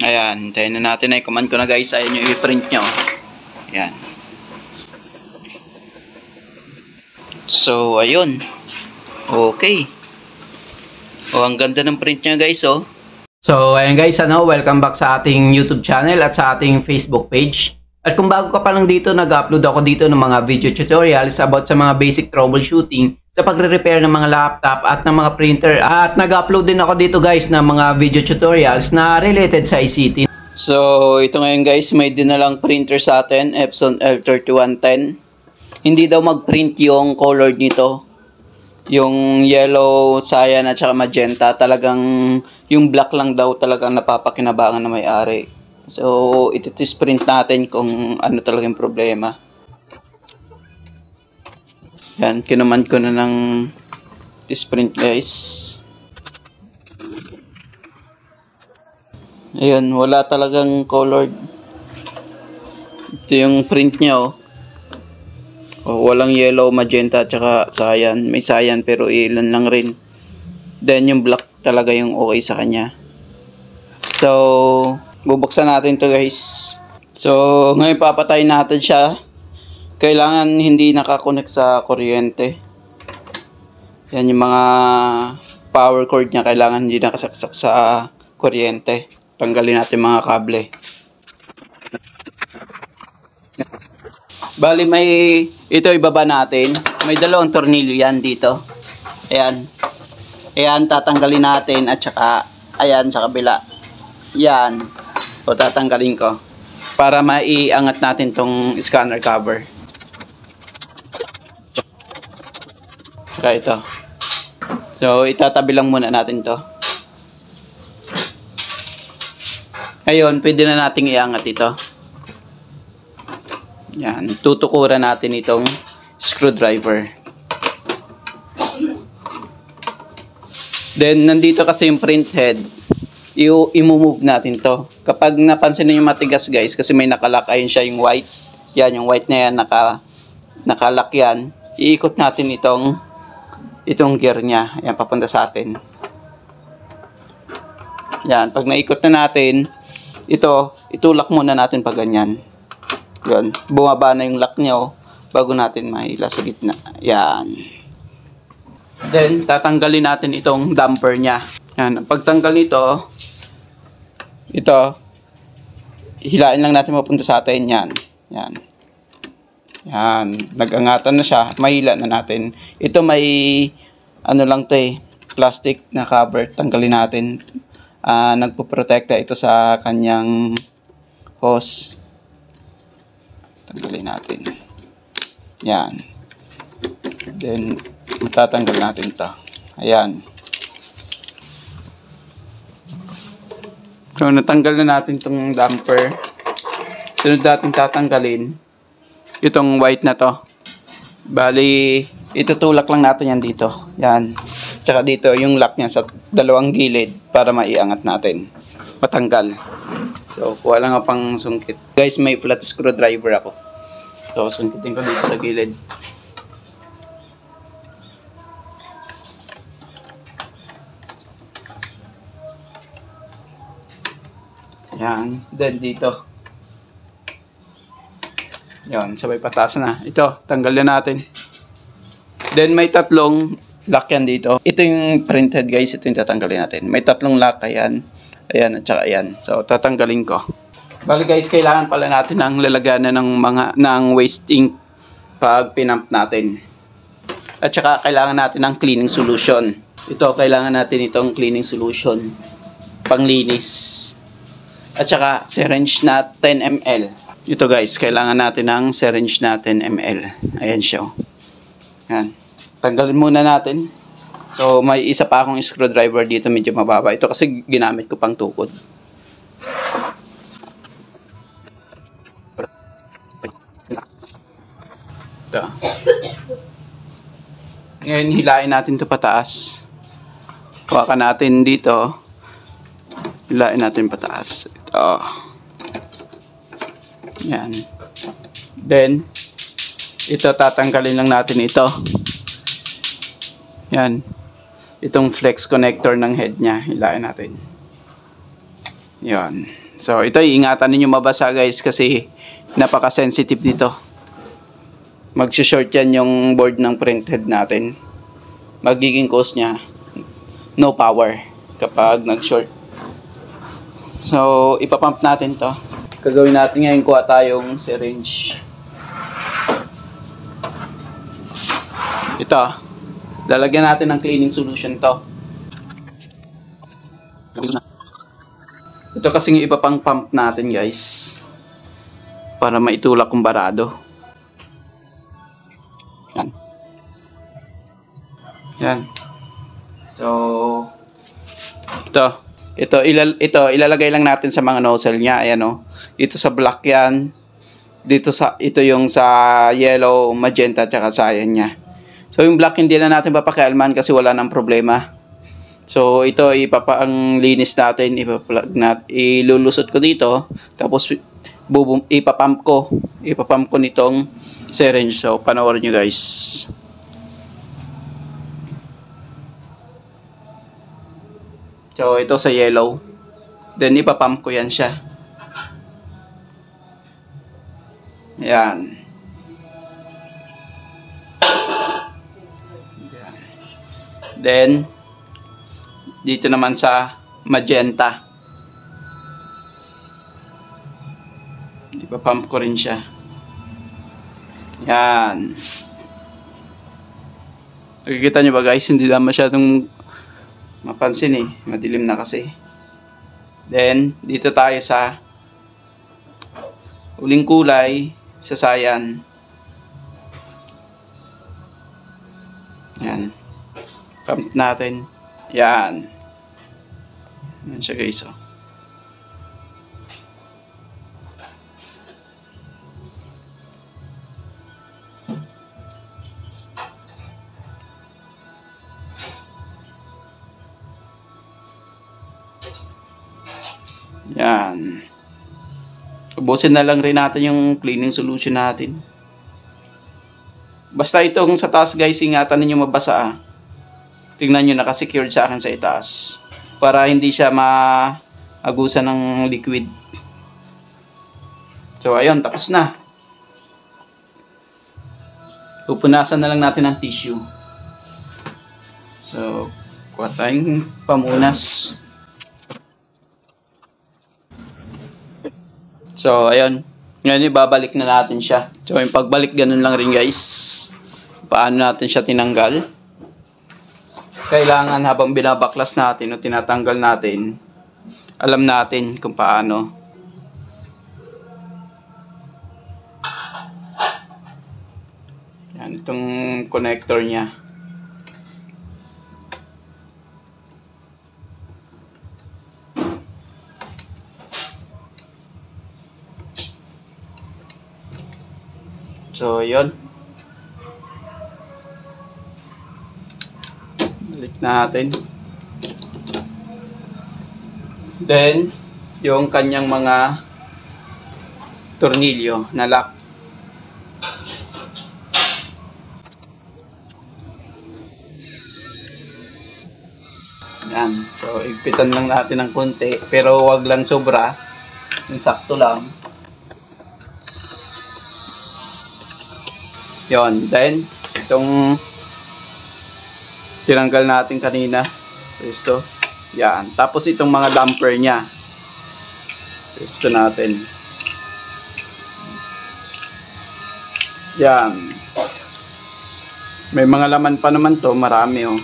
Ayan, hintayin na natin na i-command ko na guys. Ayan yung i-print nyo. Ayan. So, ayun. Okay. Oh, ang ganda ng print niya guys, oh. So, ayan guys, welcome back sa ating YouTube channel at sa ating Facebook page. At kung bago ka pa lang dito, nag-upload ako dito ng mga video tutorials about sa mga basic troubleshooting sa pagre-repair ng mga laptop at ng mga printer. At nag-upload din ako dito guys ng mga video tutorials na related sa ICT. So, ito ngayon guys, may dinalang printer sa atin, Epson L3110. Hindi daw mag-print yung color nito. Yung yellow, cyan at saka magenta, talagang yung black lang daw talagang napapakinabangan na may-ari. So, iti-test print natin kung ano talagang problema. Yan, kinaman ko na ng test print guys. Ayun, wala talagang colored. Ito yung print niya, oh. Oh, walang yellow, magenta, at saka cyan. May cyan pero ilan lang rin. Then yung black talaga yung okay sa kanya. So, bubuksan natin to guys. So, ngayon papatay natin siya. Kailangan hindi nakakonect sa kuryente. Yan yung mga power cord niya. Kailangan hindi nakasaksak sa kuryente. Tanggalin natin mga kable. Bali ito ibaba natin. May dalawang tornilyo yan dito. Ayan. Ayan, tatanggalin natin at saka ayan sa kabila. Yan. O tatanggalin ko. Para maiangat natin tong scanner cover. Saka ito. So, itatabi lang muna natin to. Ngayon, pwede na nating iangat ito. Yan, tutukuran natin itong screwdriver. Then, nandito kasi yung print head. I-move natin to. Kapag napansin niyo yung matigas guys, kasi may nakalock, ayun siya yung white. Yan, yung white na yan, nakalock yan. Iikot natin itong gear niya. Yan, papunta sa atin. Yan, pag naikot na natin, itulak muna natin pag ganyan. Yun, bumaba na yung lock niya, bago natin mahila sa gitna. Yan. Then, tatanggalin natin itong damper niya. Yan, pagtanggal nito, hilain lang natin mapunta sa atin. Yan. Yan. Yan. Nag-angatan na siya. Mahila na natin. Ito may, ano lang to plastic na cover. Tanggalin natin. Nagpo-protecta ito sa kanyang hose. Tanggalin natin. Yan. Then, tatanggal natin ito. Ayan. So, natanggal na natin itong damper. Sunod natin tatanggalin itong white na to. Bali, itutulak lang natin yan dito. Yan. Tsaka dito, yung lock niya sa dalawang gilid para maiangat natin. Matanggal. So, kuha lang ako pang sungkit. Guys, may flat screwdriver ako. So, sungkitin ko dito sa gilid. Yan. Then, dito. Yan. Sabay pataas na. Ito, tanggalin natin. Then, may tatlong lock yan dito. Ito yung printed guys. Ito yung tatanggalin natin. May tatlong lock. Ayan. Ayan at saka ayan. So, tatanggalin ko. Bali guys, kailangan pala natin ng lalaganan ng waste ink pag pinump natin. At saka kailangan natin ng cleaning solution. Ito, kailangan natin itong cleaning solution. Panglinis. At saka syringe na 10 ml. Ito guys, kailangan natin ng syringe na 10 ml. Ayan siya. Yan. Tanggalin muna natin. So, may isa pa akong screwdriver dito, medyo mababa. Ito kasi ginamit ko pang tukod. Ito. Ngayon, hilain natin ito pataas. Hawakan natin dito. Hilain natin pataas. Ito. Yan. Then, ito tatanggalin lang natin ito. Yan. Itong flex connector ng head niya. Hilain natin. Yan. So, ito, iingatan ninyo mabasa guys kasi napaka-sensitive dito. Mag-short yan yung board ng printhead natin. Magiging cause niya, no power kapag nag-short. So, ipapump natin to. Gagawin natin ngayon, kuha tayong syringe. Ito, lalagyan natin ng cleaning solution to. Ito kasing ipapang pump natin guys. Para maitulak kung barado. Yan. Yan. So, ito ilalagay lang natin sa mga nozzle niya. Ayan o. Dito sa black yan. Ito yung sa yellow, magenta, tsaka cyan niya. So, yung black hindi na natin papakialman kasi wala nang problema. So, ito ang linis natin. Ilulusot ko dito. Tapos, ipapump ko nitong syringe. So, panoorin nyo guys. So, ito sa yellow. Then, ipapump ko yan siya. Ayan. Then, dito naman sa magenta. Ipapump ko rin siya. Ayan. Nakikita nyo ba guys? Hindi na masyadong mapansin eh. Madilim na kasi. Then, dito tayo sa uling kulay sa cyan. Yan. Pump natin. Yan. Yan siya guys. Oh. Yan. Ubusin na lang rin natin yung cleaning solution natin. Basta itong sa taas guys, ingatan ninyo mabasa ah. Tingnan nyo naka-secured sa akin sa itaas. Para hindi siya maagusan ng liquid. So ayun, tapos na. Pupunasan na lang natin ng tissue. So, kuha tayong pamunas. So, ayun. Ngayon, ibabalik na natin siya. So, yung pagbalik, ganun lang rin guys. Paano natin siya tinanggal? Kailangan habang binabaklas natin o tinatanggal natin, alam natin kung paano. Yan, itong connector niya. So, yun. Balik natin. Then, yung kanyang mga tornilyo na lock. Yan. So, igpitan lang natin ng konti. Pero, wag lang sobra. Yung sakto lang. Yon, then itong tinanggal natin kanina, ito, yan. Tapos itong mga damper niya, ito natin, yan. May mga laman pa naman to, marami oh.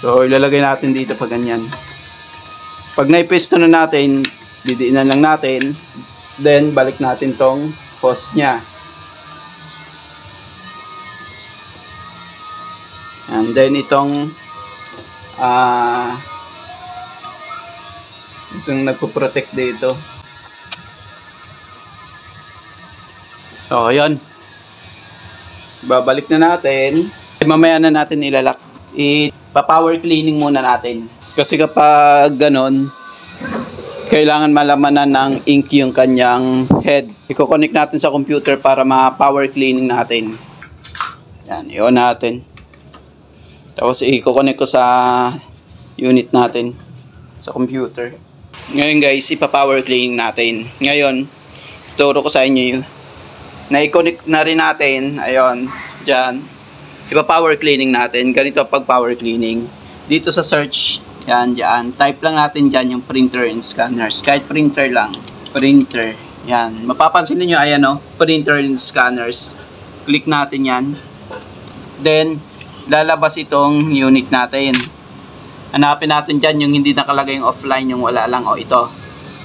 So ilalagay natin dito pa ganyan. Pag naipesto na natin, didiinan lang natin, then balik natin tong hose niya. And then itong nagpo-protect dito. So, ayun. Babalik na natin. Mamaya na natin ilalak. Ipa-power cleaning muna natin. Kasi kapag ganon, kailangan malamanan ng ink yung kanyang head. I-connect natin sa computer para ma-power cleaning natin. Yan, i-on natin. Tapos i-connect ko sa unit natin sa computer. Ngayon guys, ipa-power cleaning natin. Ngayon, turo ko sa inyo yun. Na-connect na rin natin. Ayun, dyan. Ipa-power cleaning natin. Ganito pag power cleaning. Dito sa search, yan, dyan. Type lang natin dyan yung printer and scanners. Kahit printer lang. Printer. Yan. Mapapansin niyo ayan o. Printer and scanners. Click natin yan. Then, lalabas itong unit natin. Hanapin natin dyan yung hindi nakalagay yung offline, yung wala lang. O ito.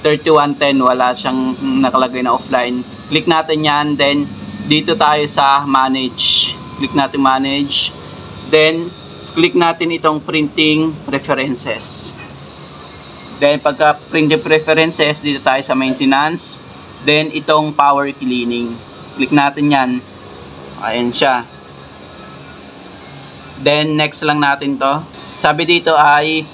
3110, wala siyang nakalagay na offline. Click natin yan. Then, dito tayo sa manage. Click natin manage. Then, click natin itong printing preferences. Then, pagka printing preferences, dito tayo sa maintenance. Then, itong power cleaning. Click natin yan. Ayan siya. Then, next lang natin to. Sabi dito ay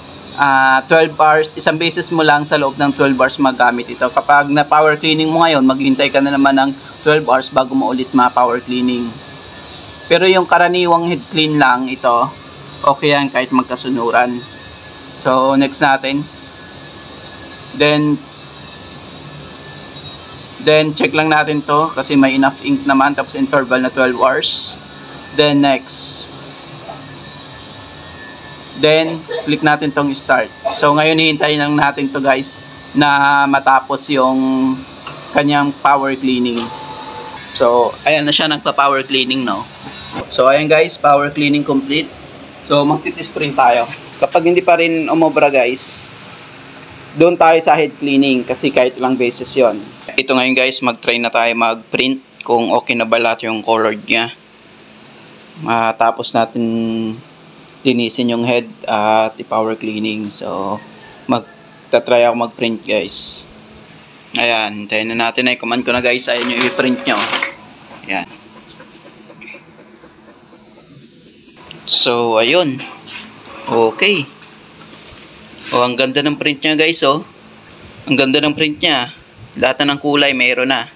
12 hours. Isang beses mo lang sa loob ng 12 hours magamit ito. Kapag na power cleaning mo ngayon, maghintay ka na naman ng 12 hours bago mo ulit ma-power cleaning. Pero yung karaniwang head clean lang ito, okay yan kahit magkasunuran. So, next natin. Then check lang natin to kasi may enough ink naman, tapos interval na 12 hours. Then next. Then click natin tong start. So ngayon hihintayin lang natin to guys na matapos yung kanyang power cleaning. So ayan na siya, nagpa-power cleaning no. So ayan guys, power cleaning complete. So magti-test print tayo. Kapag hindi pa rin umobra guys, doon tayo sa head cleaning kasi kahit ilang beses yon. Ito ngayon guys, mag-try na tayo mag-print kung okay na ba lahat yung colored niya. Tapos natin linisin yung head at i-power cleaning. So, magta-try ako mag-print guys. Ayan, hintayin na natin. I-command ko na guys. Ayan yung i-print nyo. Ayan. So, ayun. Okay. Oh, ang ganda ng print niya guys, oh. Ang ganda ng print niya. Lahat na ng kulay mayroon na.